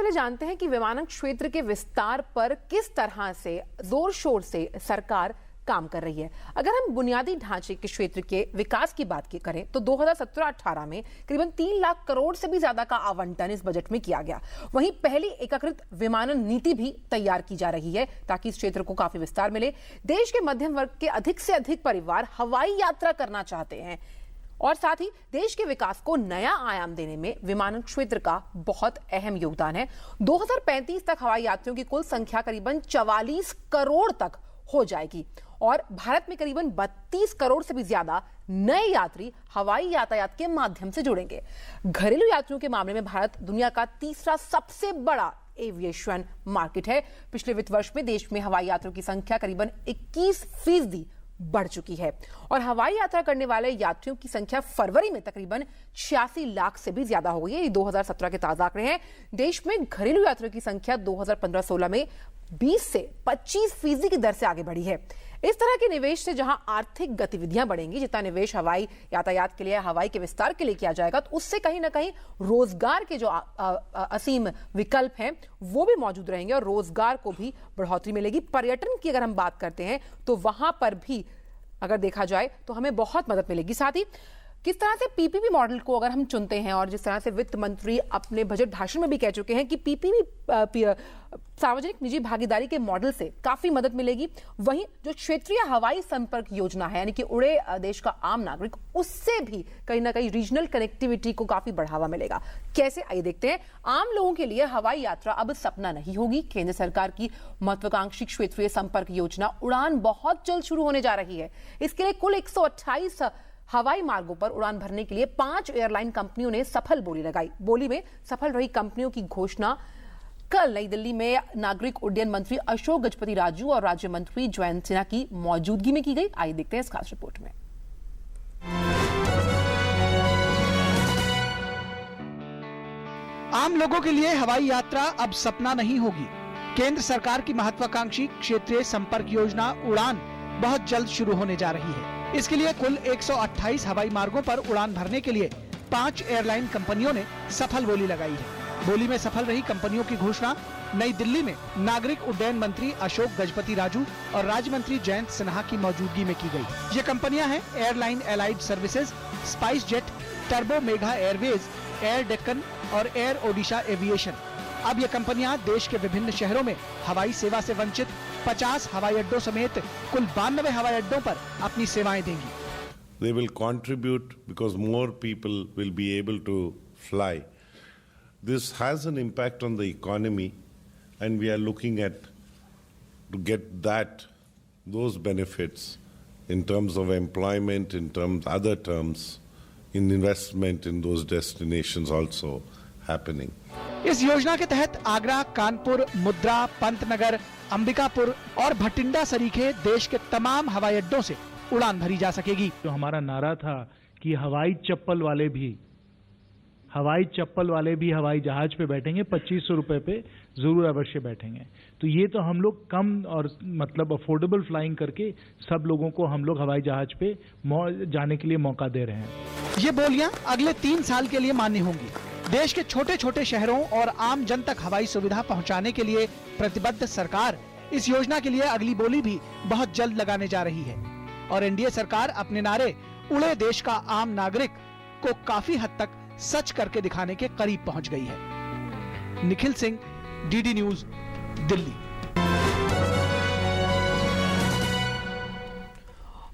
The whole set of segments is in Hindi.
पहले जानते हैं कि विमानन क्षेत्र के विस्तार पर किस तरह से जोर शोर से सरकार काम कर रही है। अगर हम बुनियादी ढांचे के क्षेत्र के विकास की बात करें तो 2017-18 में करीबन 3 लाख करोड़ से भी ज्यादा का आवंटन इस बजट में किया गया। वहीं पहली एकीकृत विमानन नीति भी तैयार की जा रही है ताकि इस क्षेत्र को काफी विस्तार मिले। देश के मध्यम वर्ग के अधिक से अधिक परिवार हवाई यात्रा करना चाहते हैं और साथ ही देश के विकास को नया आयाम देने में विमानन क्षेत्र का बहुत अहम योगदान है। 2035 तक हवाई यात्रियों की कुल संख्या करीबन 44 करोड़ तक हो जाएगी और भारत में करीबन 32 करोड़ से भी ज्यादा नए यात्री हवाई यातायात के माध्यम से जुड़ेंगे। घरेलू यात्रियों के मामले में भारत दुनिया का तीसरा सबसे बड़ा एविएशन मार्केट है। पिछले वित्त वर्ष में देश में हवाई यात्रियों की संख्या करीबन 21% बढ़ चुकी है और हवाई यात्रा करने वाले यात्रियों की संख्या फरवरी में तकरीबन 86 लाख से भी ज्यादा हो गई है। ये 2017 के ताजा आंकड़े हैं। देश में घरेलू यात्रियों की संख्या 2015-16 में 20 से 25% की दर से आगे बढ़ी है। इस तरह के निवेश से जहां आर्थिक गतिविधियां बढ़ेंगी, जितना निवेश हवाई यातायात के लिए, हवाई के विस्तार के लिए किया जाएगा, तो उससे कहीं ना कहीं रोजगार के जो असीम विकल्प हैं वो भी मौजूद रहेंगे और रोजगार को भी बढ़ोतरी मिलेगी। पर्यटन की अगर हम बात करते हैं तो वहां पर भी अगर देखा जाए तो हमें बहुत मदद मिलेगी। साथ ही किस तरह से पीपीपी मॉडल को अगर हम चुनते हैं और जिस तरह से वित्त मंत्री अपने बजट भाषण में भी कह चुके हैं कि पीपीपी सार्वजनिक निजी भागीदारी के मॉडल से काफी मदद मिलेगी, वहीं जो क्षेत्रीय हवाई संपर्क योजना है यानी कि उड़े देश का आम नागरिक, उससे भी कहीं ना कहीं रीजनल कनेक्टिविटी को काफी बढ़ावा मिलेगा। कैसे, आइए देखते हैं। आम लोगों के लिए हवाई यात्रा अब सपना नहीं होगी। केंद्र सरकार की महत्वाकांक्षी क्षेत्रीय संपर्क योजना उड़ान बहुत जल्द शुरू होने जा रही है। इसके लिए कुल 128 हवाई मार्गों पर उड़ान भरने के लिए 5 एयरलाइन कंपनियों ने सफल बोली लगाई। बोली में सफल रही कंपनियों की घोषणा कल नई दिल्ली में नागरिक उड्डयन मंत्री अशोक गजपति राजू और राज्य मंत्री जयंत सिन्हा की मौजूदगी में की गई। आइए देखते हैं इस खास रिपोर्ट में। आम लोगों के लिए हवाई यात्रा अब सपना नहीं होगी। केंद्र सरकार की महत्वाकांक्षी क्षेत्रीय संपर्क योजना उड़ान बहुत जल्द शुरू होने जा रही है। इसके लिए कुल 128 हवाई मार्गों पर उड़ान भरने के लिए 5 एयरलाइन कंपनियों ने सफल बोली लगाई है। बोली में सफल रही कंपनियों की घोषणा नई दिल्ली में नागरिक उड्डयन मंत्री अशोक गजपति राजू और राज्य मंत्री जयंत सिन्हा की मौजूदगी में की गई। ये कंपनियां हैं airline allied services, spice jet, turbo mega Airways, air Deccan और एयर ओडिशा एविएशन। अब ये कंपनियां देश के विभिन्न शहरों में हवाई सेवा से वंचित 50 हवाई अड्डों समेत कुल 92 हवाई अड्डों पर अपनी सेवाएं देंगी। They will contribute because more people will be able to fly. This has an impact on the economy, and we are looking at to get those benefits in terms of employment, in terms other terms, in investment in those destinations also happening. इस योजना के तहत आगरा, कानपुर, मुद्रा, पंतनगर, अंबिकापुर और भटिंडा सरीखे देश के तमाम हवाई अड्डों से उड़ान भरी जा सकेगी। जो हमारा नारा था कि हवाई चप्पल वाले भी हवाई जहाज पे बैठेंगे, 2500 रुपए पे जरूर अवश्य बैठेंगे। तो ये तो हम लोग कम और मतलब अफोर्डेबल फ्लाइंग करके सब लोगों को हम लोग हवाई जहाज पे जाने के लिए मौका दे रहे हैं। ये बोलियां अगले 3 साल के लिए मान्य होंगी। देश के छोटे छोटे शहरों और आम जन तक हवाई सुविधा पहुंचाने के लिए प्रतिबद्ध सरकार इस योजना के लिए अगली बोली भी बहुत जल्द लगाने जा रही है और एनडीए सरकार अपने नारे उड़े देश का आम नागरिक को काफी हद तक सच करके दिखाने के करीब पहुंच गई है। Nikhil Singh, DD news, Delhi.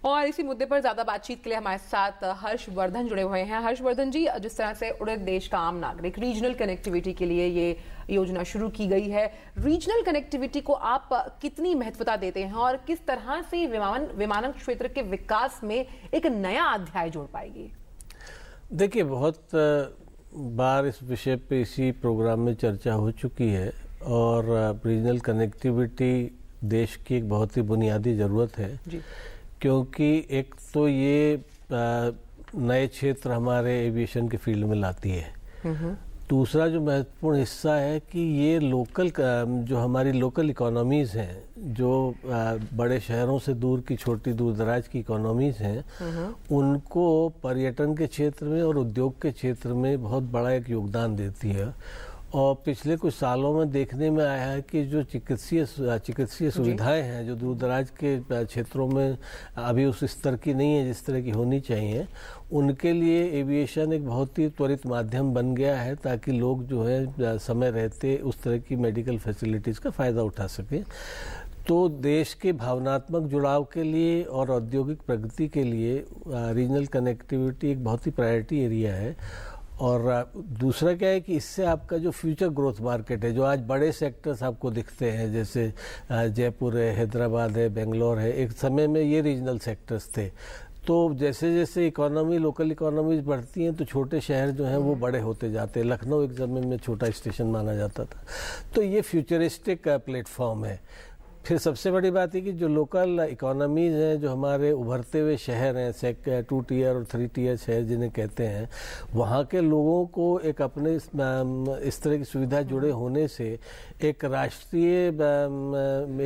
और इसी मुद्दे पर ज्यादा बातचीत के लिए हमारे साथ हर्षवर्धन जुड़े हुए हैं। हर्षवर्धन जी, जिस तरह से उड़े देश का आम नागरिक रीजनल कनेक्टिविटी के लिए ये योजना शुरू की गई है, रीजनल कनेक्टिविटी को आप कितनी महत्वता देते हैं और किस तरह से विमानन क्षेत्र के विकास में एक नया अध्याय जोड़ पाएगी? देखिए, बहुत बार इस विषय पे इसी प्रोग्राम में चर्चा हो चुकी है और रीजनल कनेक्टिविटी देश की एक बहुत ही बुनियादी ज़रूरत है जी। क्योंकि एक तो ये नए क्षेत्र हमारे एविएशन के फील्ड में लाती है। दूसरा जो महत्वपूर्ण हिस्सा है कि ये लोकल जो हमारी लोकल इकोनॉमीज़ हैं, जो बड़े शहरों से दूर की छोटी दूर दराज की इकोनॉमीज़ हैं, उनको पर्यटन के क्षेत्र में और उद्योग के क्षेत्र में बहुत बड़ा एक योगदान देती है। और पिछले कुछ सालों में देखने में आया है कि जो चिकित्सीय सुविधाएं हैं जो दूर दराज के क्षेत्रों में अभी उस स्तर की नहीं है जिस तरह की होनी चाहिए, उनके लिए एविएशन एक बहुत ही त्वरित माध्यम बन गया है ताकि लोग जो है समय रहते उस तरह की मेडिकल फैसिलिटीज़ का फ़ायदा उठा सकें। तो देश के भावनात्मक जुड़ाव के लिए और औद्योगिक प्रगति के लिए रीजनल कनेक्टिविटी एक बहुत ही प्रायोरिटी एरिया है। और दूसरा क्या है कि इससे आपका जो फ्यूचर ग्रोथ मार्केट है, जो आज बड़े सेक्टर्स आपको दिखते हैं जैसे जयपुर है, हैदराबाद है, बेंगलोर है, एक समय में ये रीजनल सेक्टर्स थे। तो जैसे जैसे इकोनॉमी, लोकल इकोनॉमीज बढ़ती हैं तो छोटे शहर जो हैं वो बड़े होते जाते हैं। लखनऊ एक समय में छोटा स्टेशन माना जाता था। तो ये फ्यूचरिस्टिक प्लेटफॉर्म है। फिर सबसे बड़ी बात है कि जो लोकल इकोनॉमीज़ हैं, जो हमारे उभरते हुए शहर हैं, 2 टियर और 3 टियर शहर जिन्हें कहते हैं, वहाँ के लोगों को एक अपने इस तरह की सुविधा जुड़े होने से एक राष्ट्रीय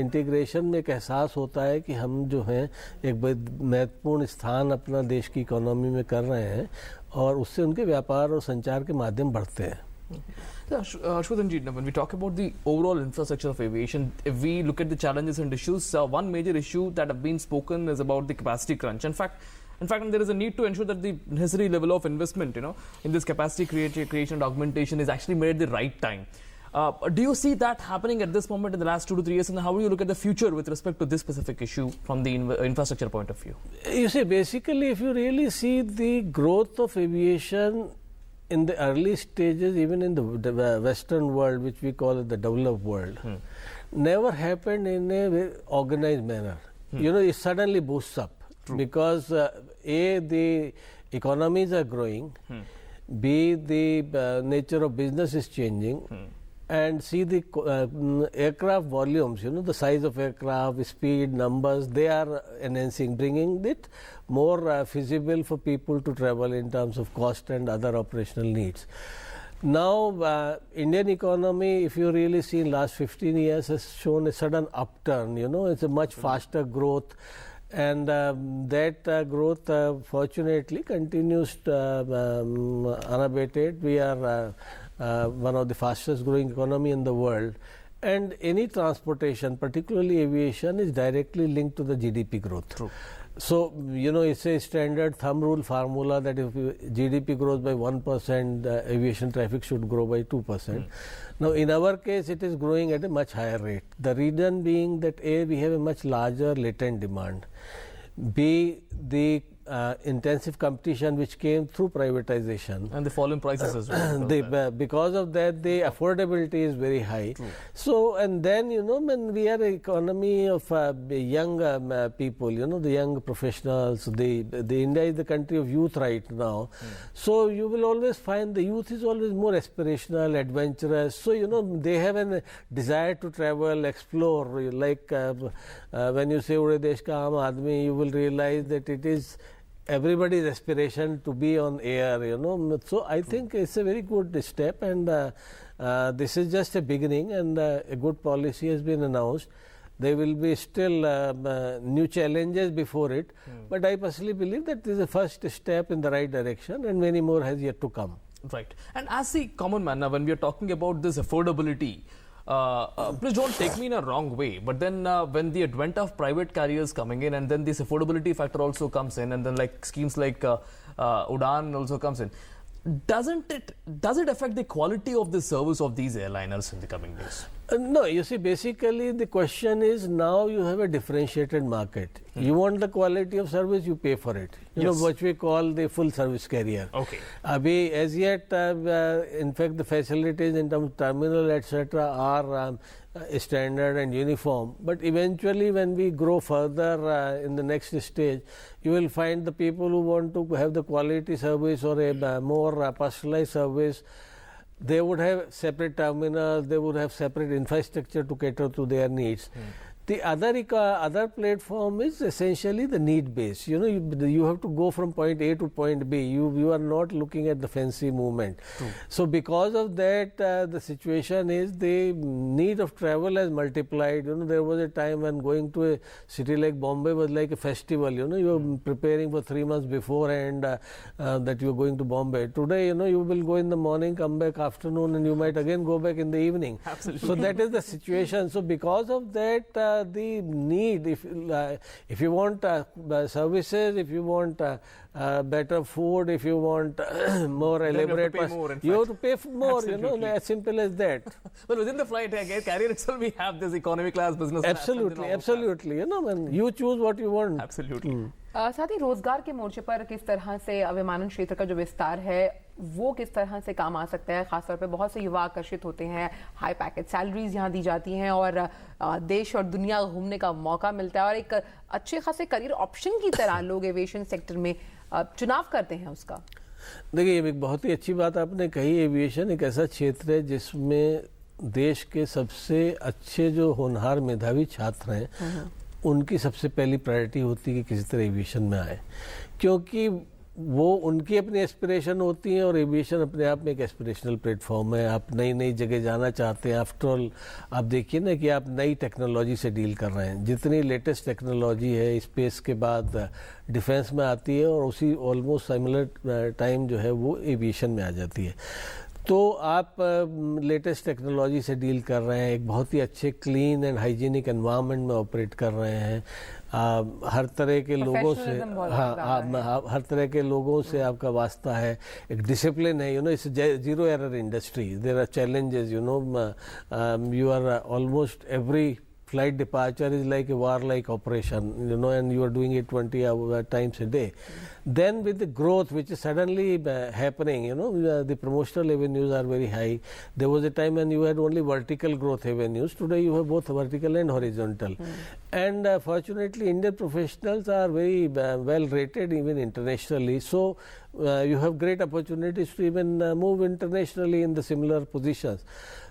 इंटीग्रेशन में एक एहसास होता है कि हम जो हैं एक महत्वपूर्ण स्थान अपना देश की इकोनॉमी में कर रहे हैं और उससे उनके व्यापार और संचार के माध्यम बढ़ते हैं। Ashwathan ji, when we talk about the overall infrastructure of aviation, if we look at the challenges and issues, one major issue that have been spoken is about the capacity crunch. In fact, there is a need to ensure that the necessary level of investment, in this capacity creation and augmentation is actually made at the right time. Do you see that happening at this moment in the last 2 to 3 years, and how do you look at the future with respect to this specific issue from the infrastructure point of view? You see, basically, if you really see the growth of aviation in the early stages, even in the Western world, which we call it the developed world, never happened in a very organized manner. It suddenly boosts up. True. Because A, the economies are growing, B, the nature of business is changing, and C, the aircraft volumes, the size of aircraft, speed, numbers, they are enhancing, bringing it more feasible for people to travel in terms of cost and other operational needs. Now, Indian economy, if you really see in last 15 years, has shown a sudden upturn. It's a much faster growth. And that growth, fortunately, continues unabated. We are one of the fastest growing economy in the world. And any transportation, particularly aviation, is directly linked to the GDP growth. True. So, it's a standard thumb rule formula that if GDP grows by 1%, aviation traffic should grow by 2%. Now, in our case, it is growing at a much higher rate. The reason being that A, we have a much larger latent demand. B, the intensive competition which came through privatization. And the fall in prices as well. Because of that, the affordability is very high. True. So, and then, when we are an economy of young people, the young professionals, the India is the country of youth right now. So, you will always find the youth is always more aspirational, adventurous. So, they have a desire to travel, explore. Like when you say Ude Desh Ka Aam Aadmi, you will realize that it is everybody's aspiration to be on air, So I think it's a very good step, and this is just a beginning, and a good policy has been announced. There will be still new challenges before it, but I personally believe that this is the first step in the right direction, and many more has yet to come. Right. And as the common man, when we are talking about this affordability, please don't take me in a wrong way, but then when the advent of private carriers coming in, and then this affordability factor also comes in, and then like schemes like Udaan also comes in, does it affect the quality of the service of these airliners in the coming days? No, you see, basically the question is now you have a differentiated market. You want the quality of service, you pay for it. You know what we call the full service carrier. Okay. As yet, in fact, the facilities in terms of terminal, etc., are standard and uniform. But eventually, when we grow further in the next stage, you will find the people who want to have the quality service or a more personalized service. They would have separate terminals, they would have separate infrastructure to cater to their needs. The other platform is essentially the need base. You know, you have to go from point A to point B. You are not looking at the fancy movement. True. So because of that, the situation is the need of travel has multiplied. You know, there was a time when going to a city like Bombay was like a festival. You know, you were preparing for 3 months beforehand that you are going to Bombay. Today, you know, you will go in the morning, come back afternoon, and you might again go back in the evening. Absolutely. So that is the situation. So because of that, the need, if you want services, if you want better food, if you want more elaborate, you have to pay more. Absolutely. You know, as simple as that. Well, within the flight carrier itself, we have this economy class, business class. Absolutely, absolutely. You know, and you choose what you want. Absolutely. साथ ही रोजगार के मोर्चे पर किस तरह से विमानन क्षेत्र का जो विस्तार है वो किस तरह से काम आ सकता है। खासतौर पे बहुत से युवा आकर्षित होते हैं, हाई पैकेज सैलरीज यहाँ दी जाती हैं और देश और दुनिया घूमने का मौका मिलता है और एक अच्छे खासे करियर ऑप्शन की तरह लोग एविएशन सेक्टर में चुनाव करते हैं उसका। देखिए, ये एक बहुत ही अच्छी बात आपने कही। एविएशन एक ऐसा क्षेत्र है जिसमें देश के सबसे अच्छे जो होनहार मेधावी छात्र हैं उनकी सबसे पहली प्रायोरिटी होती है कि किसी तरह एविएशन में आए, क्योंकि वो उनकी अपनी एस्पिरेशन होती है और एविएशन अपने आप में एक एस्पिरेशनल प्लेटफॉर्म है। आप नई नई जगह जाना चाहते हैं। आफ्टर ऑल आप देखिए ना कि आप नई टेक्नोलॉजी से डील कर रहे हैं। जितनी लेटेस्ट टेक्नोलॉजी है स्पेस के बाद डिफेंस में आती है और उसी ऑलमोस्ट सिमिलर टाइम जो है वो एविएशन में आ जाती है। तो आप लेटेस्ट टेक्नोलॉजी से डील कर रहे हैं, एक बहुत ही अच्छे क्लीन एंड हाइजीनिक एनवायरनमेंट में ऑपरेट कर रहे हैं। हर तरह के लोगों से हर तरह के लोगों से आपका वास्ता है, एक डिसिप्लिन है। You know, it's zero error industry. There are challenges, you know, you are almost every flight departure is like a war-like operation, you know, and you are doing it 20 times a day. Then with the growth which is suddenly happening, you know, the promotional avenues are very high. There was a time when you had only vertical growth avenues. Today you have both vertical and horizontal. And fortunately Indian professionals are very well rated even internationally. So you have great opportunities to even move internationally in the similar positions.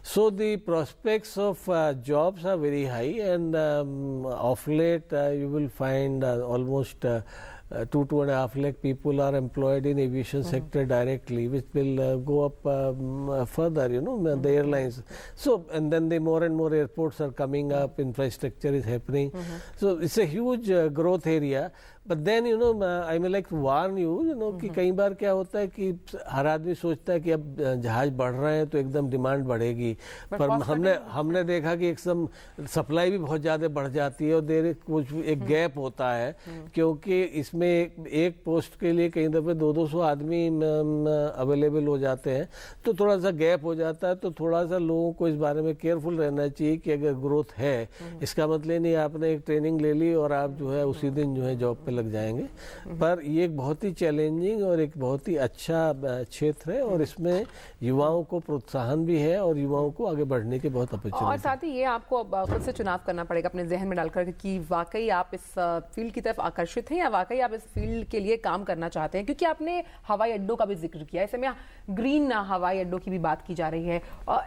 So the prospects of jobs are very high, and of late you will find almost 2.5 lakh people are employed in aviation sector directly, which will go up further, you know, the airlines. So, and then the more and more airports are coming up, infrastructure is happening. So it's a huge growth area. But then, you know, I may like to warn you, you know, कि कई बार क्या होता है कि हर आदमी सोचता है कि अब जहाज बढ़ रहे हैं तो एकदम डिमांड बढ़ेगी, पर हमने देखा कि एकदम सप्लाई भी बहुत ज़्यादा बढ़ जाती है और देर कुछ एक गैप होता है, क्योंकि इसमें एक पोस्ट के लिए कई दफ़े 200 आदमी अवेलेबल हो जाते हैं, तो थोड़ा सा गैप हो जाता है। तो थोड़ा सा लोगों को इस बारे में केयरफुल रहना चाहिए कि अगर ग्रोथ है, इसका मतलब नहीं आपने एक ट्रेनिंग ले ली और आप जो है उसी दिन जो है जॉब पे लग जाएंगे। पर ये एक बहुत ही चैलेंजिंग और एक बहुत ही अच्छा क्षेत्र है और इसमें युवाओं को प्रोत्साहन भी है और युवाओं को आगे बढ़ने के बहुत अपॉर्चुनिटी। और साथ ही ये आपको खुद से चुनाव करना पड़ेगा अपने जहन में डालकर कि वाकई आप इस फील्ड की तरफ आकर्षित हैं या वाकई आप इस फील्ड के लिए काम करना चाहते हैं। क्योंकि आपने हवाई अड्डों का भी जिक्र किया, ऐसे में ग्रीन हवाई अड्डों की भी बात की जा रही है।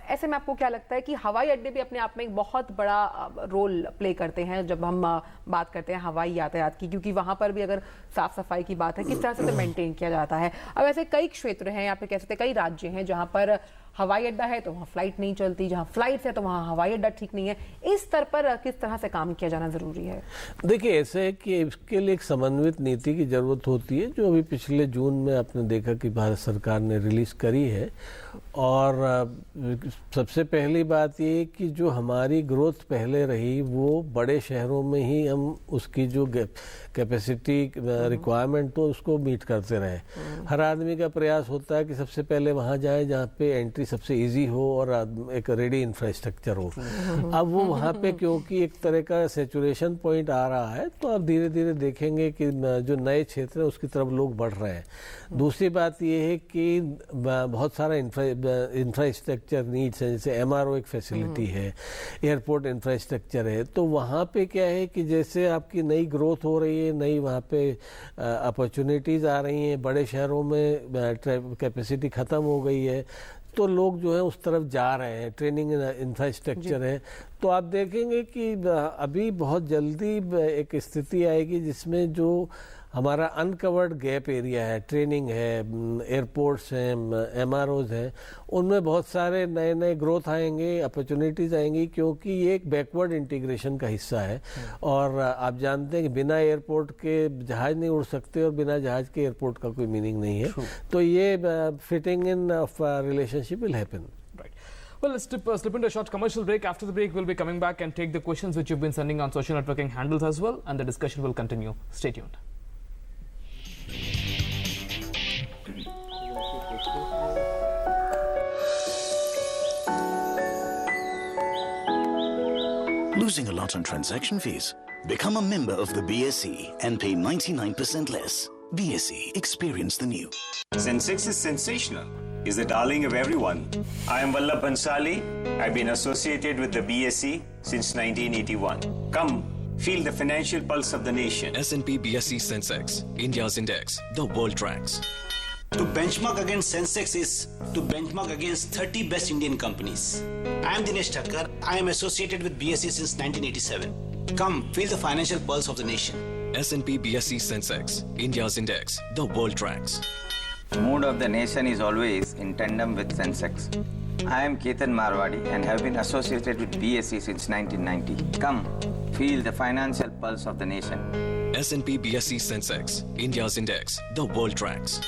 ऐसे में आपको क्या लगता है कि हवाई अड्डे भी अपने आप में एक बहुत बड़ा रोल प्ले करते हैं जब हम बात करते हैं हवाई यातायात की, क्योंकि वहां पर भी अगर साफ सफाई की बात है किस तरह से मेंटेन किया जाता है। अब ऐसे कई क्षेत्र हैं, या फिर कह सकते हैं कई राज्य हैं जहां पर हवाई अड्डा है तो वहां फ्लाइट नहीं चलती, जहां फ्लाइट है तो वहां हवाई अड्डा ठीक नहीं है। इस स्तर पर किस तरह से काम किया जाना जरूरी है? देखिए, ऐसे है कि इसके लिए एक समन्वित नीति की जरूरत होती है, जो अभी पिछले जून में आपने देखा कि भारत सरकार ने रिलीज करी है। और सबसे पहली बात ये कि जो हमारी ग्रोथ पहले रही वो बड़े शहरों में ही हम उसकी जो कैपेसिटी रिक्वायरमेंट तो उसको मीट करते रहे। हर आदमी का प्रयास होता है कि सबसे पहले वहाँ जाए जहाँ पे एंट्री सबसे इजी हो और एक रेडी इंफ्रास्ट्रक्चर हो। अब वो वहाँ पे क्योंकि एक तरह का सेचुरेशन पॉइंट आ रहा है, तो अब धीरे धीरे देखेंगे कि जो नए क्षेत्र है उसकी तरफ लोग बढ़ रहे हैं। दूसरी बात ये है कि बहुत सारा इंफ्रास्ट्रक्चर नीड्स है, जैसे MRO एक फैसिलिटी है, एयरपोर्ट इंफ्रास्ट्रक्चर है। तो वहाँ पे क्या है कि जैसे आपकी नई ग्रोथ हो रही है, नई वहाँ पे अपॉर्चुनिटीज़ आ रही हैं, बड़े शहरों में कैपेसिटी ख़त्म हो गई है, तो लोग जो है उस तरफ जा रहे हैं, ट्रेनिंग इंफ्रास्ट्रक्चर है। तो आप देखेंगे कि अभी बहुत जल्दी एक स्थिति आएगी जिसमें जो हमारा अनकवर्ड गैप एरिया है, ट्रेनिंग है, एयरपोर्ट्स हैं, MROs हैं, उनमें बहुत सारे नए नए ग्रोथ आएंगे, अपॉर्चुनिटीज़ आएंगी, क्योंकि ये एक बैकवर्ड इंटीग्रेशन का हिस्सा है। और आप जानते हैं कि बिना एयरपोर्ट के जहाज़ नहीं उड़ सकते और बिना जहाज़ के एयरपोर्ट का कोई मीनिंग नहीं है। तो ये fitting in of relationship will happen. Well, let's slip into a short commercial break. After the break, we'll be coming back and take the questions which you've been sending on social networking handles as well, and the discussion will continue. Stay tuned. Losing a lot on transaction fees? Become a member of the BSE and pay 99% less. BSE, experience the new. Sensex is sensational. Is the darling of everyone. I am Vallabh Bansali. I've been associated with the BSE since 1981. Come, feel the financial pulse of the nation. S&P BSE Sensex, India's index, the world tracks. To benchmark against Sensex is to benchmark against 30 best Indian companies. I am Dinesh Thakkar. I am associated with BSE since 1987. Come, feel the financial pulse of the nation. S&P BSE Sensex, India's index, the world tracks. Mood of the nation is always in tandem with Sensex. I am Ketan Marwadi and have been associated with BSE since 1990. Come, feel the financial pulse of the nation. S&P BSE Sensex, India's index, the world tracks.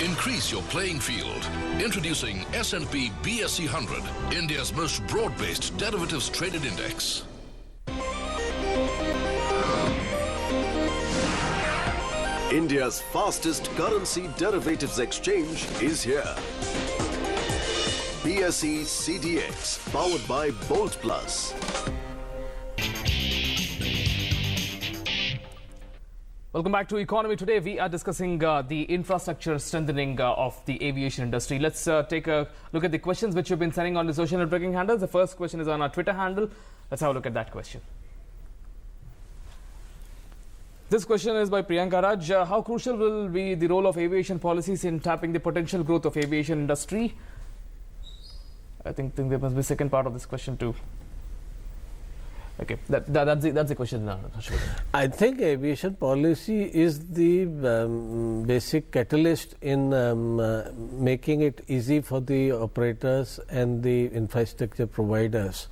Increase your playing field. Introducing S&P BSE 100, India's most broad-based derivatives traded index. India's fastest currency derivatives exchange is here. BSE CDX, powered by Bolt Plus. Welcome back to Economy Today. We are discussing the infrastructure strengthening of the aviation industry. Let's take a look at the questions which you've been sending on the social networking handles. The first question is on our Twitter handle. Let's have a look at that question. This question is by Priyanka Raj. How crucial will be the role of aviation policies in tapping the potential growth of aviation industry? I think there must be a second part of this question too. Okay, that's the question now. I think aviation policy is the basic catalyst in making it easy for the operators and the infrastructure providers.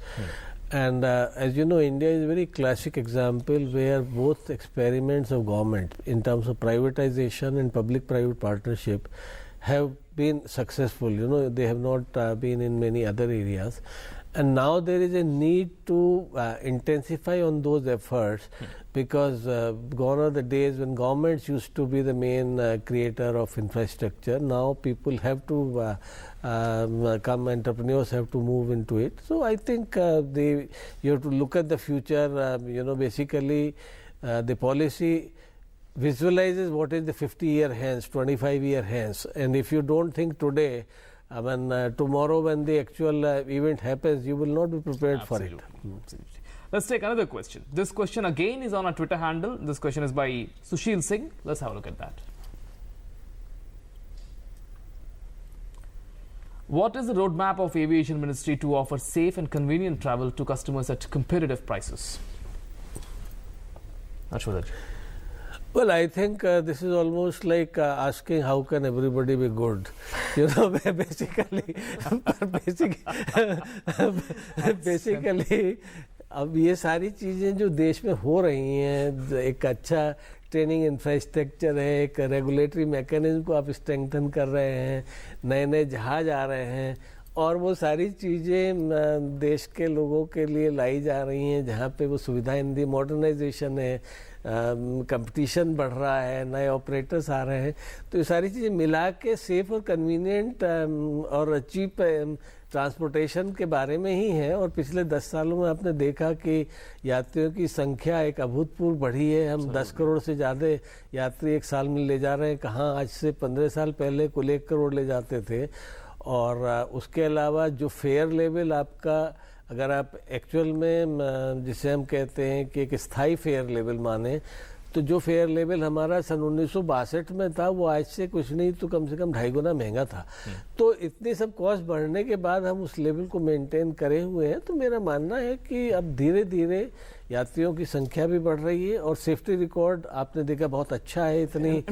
And as you know, India is a very classic example where both experiments of government in terms of privatization and public-private partnership have been successful. You know, they have not been in many other areas. And now there is a need to intensify on those efforts because gone are the days when governments used to be the main creator of infrastructure. Now people have to entrepreneurs have to move into it. So I think you have to look at the future. You know, basically the policy visualizes what is the 50-year hence, 25-year hence. And if you don't think today, I mean, tomorrow when the actual event happens, you will not be prepared for it. Absolutely. Let's take another question. This question again is on our Twitter handle. This question is by Sushil Singh. Let's have a look at that. What is the roadmap of Aviation Ministry to offer safe and convenient travel to customers at competitive prices? Ashwin. Well, I think this is almost like asking how can everybody be good. You know, basically अब ये सारी चीज़ें जो देश में हो रही हैं, एक अच्छा ट्रेनिंग इंफ्रास्ट्रक्चर है, एक रेगुलेटरी मैकेनिज्म को आप स्ट्रेंथन कर रहे हैं, नए नए जहाज आ रहे हैं और वो सारी चीज़ें देश के लोगों के लिए लाई जा रही हैं जहाँ पे वो सुविधाएं दी, मॉडर्नाइजेशन है, कंपटीशन बढ़ रहा है, नए ऑपरेटर्स आ रहे हैं, तो ये सारी चीज़ें मिला के सेफ और कन्वीनियंट और चीप ट्रांसपोर्टेशन के बारे में ही है। और पिछले 10 सालों में आपने देखा कि यात्रियों की संख्या एक अभूतपूर्व बढ़ी है। हम 10 करोड़ से ज़्यादा यात्री एक साल में ले जा रहे हैं, कहाँ आज से 15 साल पहले कुल 1 करोड़ ले जाते थे। और उसके अलावा जो फेयर लेवल आपका, अगर आप एक्चुअल में जिसे हम कहते हैं कि एक स्थायी फेयर लेवल माने, तो जो फेयर लेवल हमारा सन 1962 में था वो आज से कुछ नहीं तो कम से कम 2.5 गुना महंगा था। तो इतनी सब कॉस्ट बढ़ने के बाद हम उस लेवल को मेंटेन करे हुए हैं। तो मेरा मानना है कि अब धीरे धीरे यात्रियों की संख्या भी बढ़ रही है और सेफ्टी रिकॉर्ड आपने देखा बहुत अच्छा है। इतनी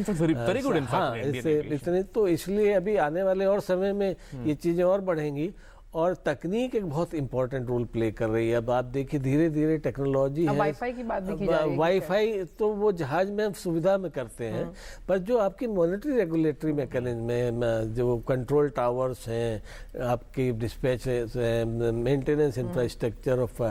तो इसलिए अभी आने वाले और समय में ये चीजें और बढ़ेंगी और तकनीक एक बहुत इंपॉर्टेंट रोल प्ले कर रही है। अब आप देखिए धीरे धीरे टेक्नोलॉजी है, वाईफाई की बात भी की जा रही है। वाईफाई तो वो जहाज में सुविधा में करते हैं, पर जो आपकी मॉनिटरी रेगुलेटरी मैकेनिज्म में जो कंट्रोल टावर्स हैं, आपकी dispatch maintenance infrastructure of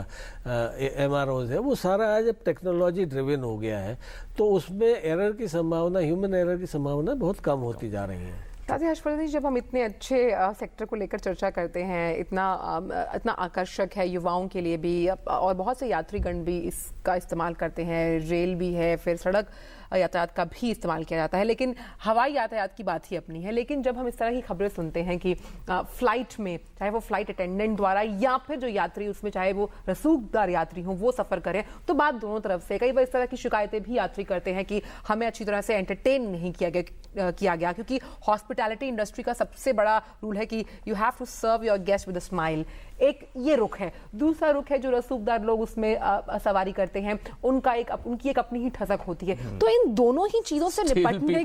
MROs है, वो सारा आज अब टेक्नोलॉजी ड्रिवन हो गया है। तो उसमें एरर की संभावना, ह्यूमन एरर की संभावना बहुत कम होती जा रही है। ताज़ी हर्षवर्धन जी, जब हम इतने अच्छे सेक्टर को लेकर चर्चा करते हैं, इतना आकर्षक है युवाओं के लिए भी और बहुत से यात्रीगण भी इसका इस्तेमाल करते हैं, रेल भी है, फिर सड़क यातायात का भी इस्तेमाल किया जाता है, लेकिन हवाई यातायात की बात ही अपनी है। लेकिन जब हम इस तरह की खबरें सुनते हैं कि फ्लाइट में, चाहे वो फ्लाइट अटेंडेंट द्वारा या फिर जो यात्री उसमें चाहे वो रसूखदार यात्री हों वो सफ़र करें, तो बात दोनों तरफ से। कई बार इस तरह की शिकायतें भी यात्री करते हैं कि हमें अच्छी तरह से एंटरटेन नहीं किया गया, क्योंकि हॉस्पिटैलिटी इंडस्ट्री का सबसे बड़ा रूल है कि you have to serve your guest with a smile. एक ये रुख है। दूसरा रुख है जो रसूखदार लोग उसमें सवारी करते हैं, उनकी एक अपनी ही ठसक होती है। तो इन दोनों ही चीजों से निपटने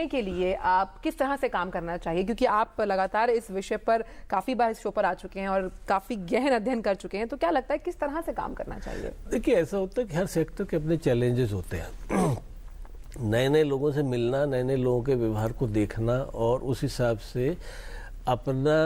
के लिए आप किस तरह से काम करना चाहिए, क्योंकि आप लगातार इस विषय पर काफी बार इस शो पर आ चुके हैं और काफी गहन अध्ययन कर चुके हैं, तो क्या लगता है किस तरह से काम करना चाहिए? देखिए, ऐसा होता है कि हर सेक्टर के अपने चैलेंजेस होते हैं। नए नए लोगों से मिलना, नए नए लोगों के व्यवहार को देखना और उस हिसाब से अपना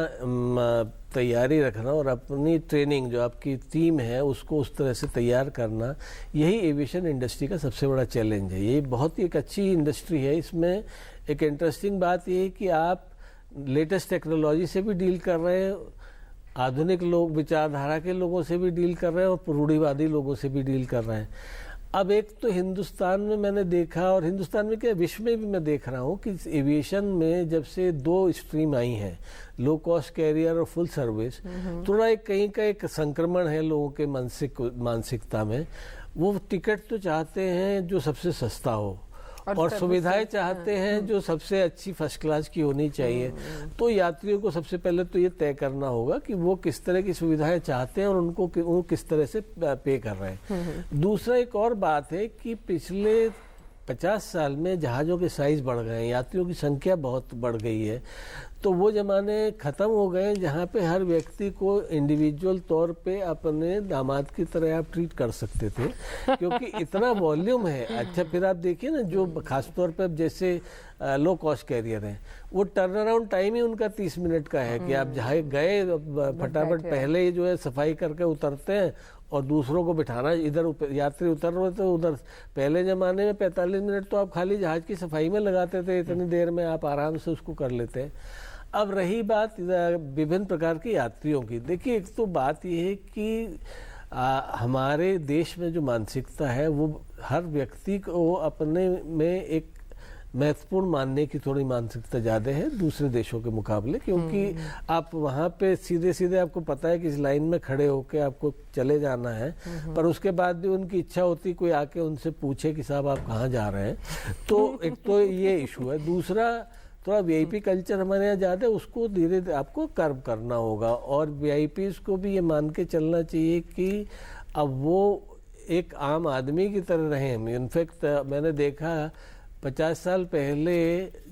तैयारी रखना और अपनी ट्रेनिंग जो आपकी टीम है उसको उस तरह से तैयार करना, यही एविएशन इंडस्ट्री का सबसे बड़ा चैलेंज है। ये बहुत ही एक अच्छी इंडस्ट्री है। इसमें एक इंटरेस्टिंग बात ये है कि आप लेटेस्ट टेक्नोलॉजी से भी डील कर रहे हैं, आधुनिक लोग विचारधारा के लोगों से भी डील कर रहे हैं और रूढ़िवादी लोगों से भी डील कर रहे हैं। अब एक तो हिंदुस्तान में मैंने देखा, और हिंदुस्तान में क्या विश्व में भी मैं देख रहा हूँ कि एविएशन में जब से 2 स्ट्रीम आई हैं, लो कॉस्ट कैरियर और फुल सर्विस, थोड़ा एक कहीं का एक संक्रमण है लोगों के मानसिकता में। वो टिकट तो चाहते हैं जो सबसे सस्ता हो और सुविधाएं चाहते हैं जो सबसे अच्छी फर्स्ट क्लास की होनी चाहिए। तो यात्रियों को सबसे पहले तो ये तय करना होगा कि वो किस तरह की सुविधाएं चाहते हैं और वो किस तरह से पे कर रहे हैं। दूसरा एक और बात है कि पिछले 50 साल में जहाज़ों के साइज बढ़ गए हैं, यात्रियों की संख्या बहुत बढ़ गई है। तो वो ज़माने ख़त्म हो गए जहाँ पे हर व्यक्ति को इंडिविजुअल तौर पे अपने दामाद की तरह आप ट्रीट कर सकते थे, क्योंकि इतना वॉल्यूम है। अच्छा, फिर आप देखिए ना, जो खास तौर पे जैसे लो कॉस्ट कैरियर हैं, वो टर्न अराउंड टाइम ही उनका 30 मिनट का है कि आप जहाँ गए फटाफट पहले ही जो है सफाई करके उतरते हैं और दूसरों को बिठाना, इधर यात्री उतर रहे तो उधर। पहले ज़माने में 45 मिनट तो आप खाली जहाज़ की सफाई में लगाते थे, इतनी देर में आप आराम से उसको कर लेते हैं। अब रही बात विभिन्न प्रकार के यात्रियों की, देखिए एक तो बात यह है कि हमारे देश में जो मानसिकता है वो हर व्यक्ति को अपने में एक महत्वपूर्ण मानने की थोड़ी मानसिकता ज़्यादा है दूसरे देशों के मुकाबले, क्योंकि आप वहाँ पे सीधे सीधे आपको पता है कि इस लाइन में खड़े होकर आपको चले जाना है, पर उसके बाद भी उनकी इच्छा होती कोई आके उनसे पूछे कि साहब आप कहाँ जा रहे हैं। तो एक तो ये इशू है। दूसरा, थोड़ा वीआईपी कल्चर हमारे यहाँ ज़्यादा है, उसको धीरे धीरे आपको कर्व करना होगा और वीआईपीज़ को भी ये मान के चलना चाहिए कि अब वो एक आम आदमी की तरह रहें। इनफैक्ट मैंने देखा 50 साल पहले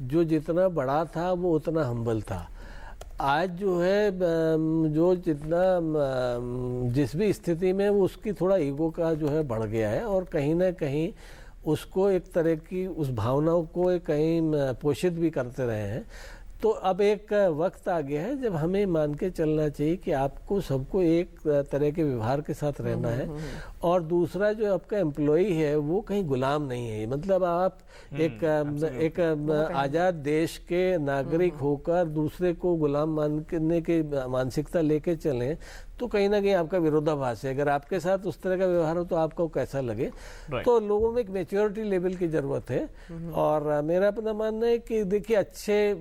जो जितना बड़ा था वो उतना हम्बल था। आज जो है जो जितना जिस भी स्थिति में वो उसकी थोड़ा ईगो का जो है बढ़ गया है और कहीं ना कहीं उसको एक तरह की उस भावनाओं को कहीं पोषित भी करते रहे हैं। तो अब एक वक्त आ गया है जब हमें मान के चलना चाहिए कि आपको सबको एक तरह के व्यवहार के साथ रहना है और दूसरा जो आपका एम्प्लॉई है वो कहीं गुलाम नहीं है। मतलब आप एक आज़ाद देश के नागरिक होकर दूसरे को गुलाम मानने की मानसिकता लेके चलें तो कहीं ना कहीं आपका विरोधाभास है। अगर आपके साथ उस तरह का व्यवहार हो तो आपको कैसा लगे। तो लोगों में एक मैच्योरिटी लेवल की जरूरत है। और मेरा अपना मानना है कि देखिए अच्छे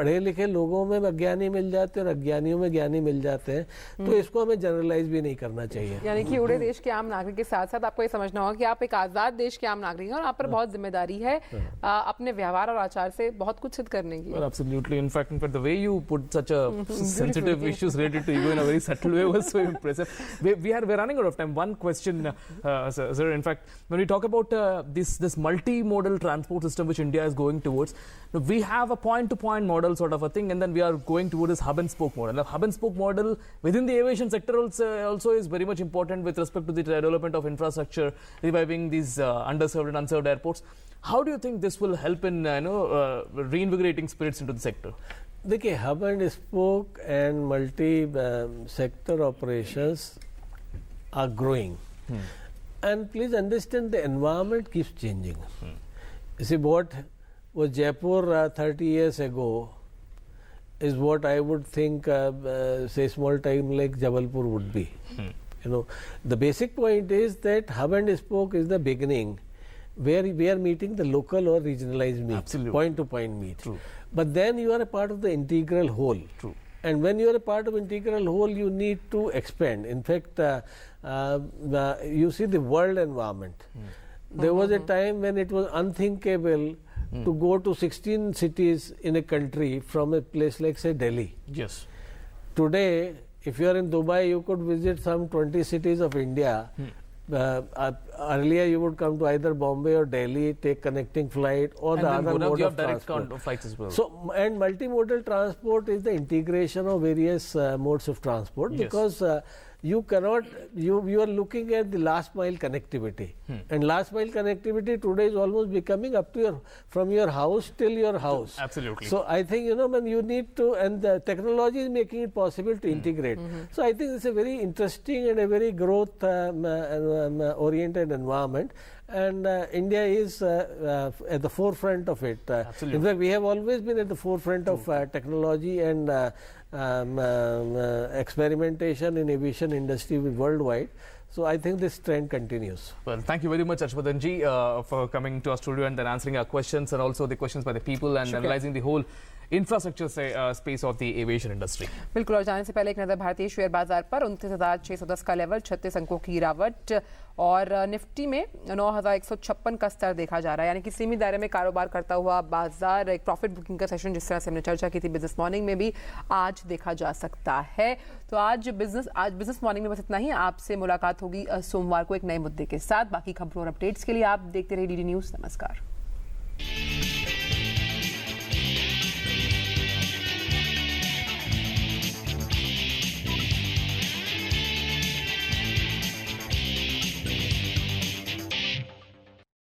पढ़े लिखे लोगों में अज्ञानी मिल जाते हैं और अज्ञानियों में ज्ञानी मिल जाते हैं, तो इसको हमें जनरलाइज भी नहीं करना चाहिए। यानी कि उड़े देश के आम नागरिक के साथ साथ आपको ये समझना होगा कि आप एक आजाद देश के आम नागरिक हैं और आप पर बहुत जिम्मेदारी है अपने व्यवहार और आचार से बहुत कुछ सिद्ध करने की। Well, absolutely. In fact, the way you put such a sensitive issues related to ego in a very subtle way was so impressive. We're running out of time. One question, sir. In fact, when we talk about this multimodal transport system which India is going towards, we have a point-to-point model sort of a thing, and then we are going towards this hub and spoke model. The hub and spoke model within the aviation sector also is very much important with respect to the development of infrastructure, reviving these underserved and unserved airports. How do you think this will help in reinvigorating spirits into the sector? देखिए, hub and spoke and multi sector operations are growing. And please understand, the environment keeps changing. You see, what was Jaipur 30 years ago is what I would think, say, small time like Jabalpur would be. You know, the basic point is that hub and spoke is the beginning where we are meeting the local or regionalized meet, point-to-point meet. True. But then you are a part of the integral whole. True. And when you are a part of integral whole, you need to expand. In fact, you see the world environment. There was a time when it was unthinkable to go to 16 cities in a country from a place like, say, Delhi. Yes. Today, if you are in Dubai, you could visit some 20 cities of India. Earlier, you would come to either Bombay or Delhi, take connecting flight or the other mode of transport. Flights as well. So, and multimodal transport is the integration of various modes of transport, because you cannot, you are looking at the last mile connectivity, and last mile connectivity today is almost becoming up to your, from your house till your house. Absolutely. So I think, when you need to, and the technology is making it possible to integrate. So I think it's a very interesting and a very growth oriented environment, and India is at the forefront of it. In fact, we have always been at the forefront of technology and experimentation in aviation industry worldwide. So I think this trend continues. Well, thank you very much, Harshvardhan ji, for coming to our studio and then answering our questions, and also the questions by the people, and analyzing the whole infrastructure space of the aviation industry. बिल्कुल, और जाने से पहले एक नजर भारतीय शेयर बाजार पर 29,610 का लेवल, 36 अंकों की गिरावट, और निफ्टी में 9,156 का स्तर देखा जा रहा है। यानी कि सीमित दायरे में कारोबार करता हुआ बाजार, एक प्रॉफिट बुकिंग का सेशन जिस तरह से हमने चर्चा की थी बिजनेस मॉर्निंग में भी, आज देखा जा सकता है। तो आज बिजनेस मॉर्निंग में बस इतना ही। आपसे मुलाकात होगी सोमवार को एक नए मुद्दे के साथ। बाकी खबरों और अपडेट्स के लिए आप देखते रहिए डीडी न्यूज़। नमस्कार।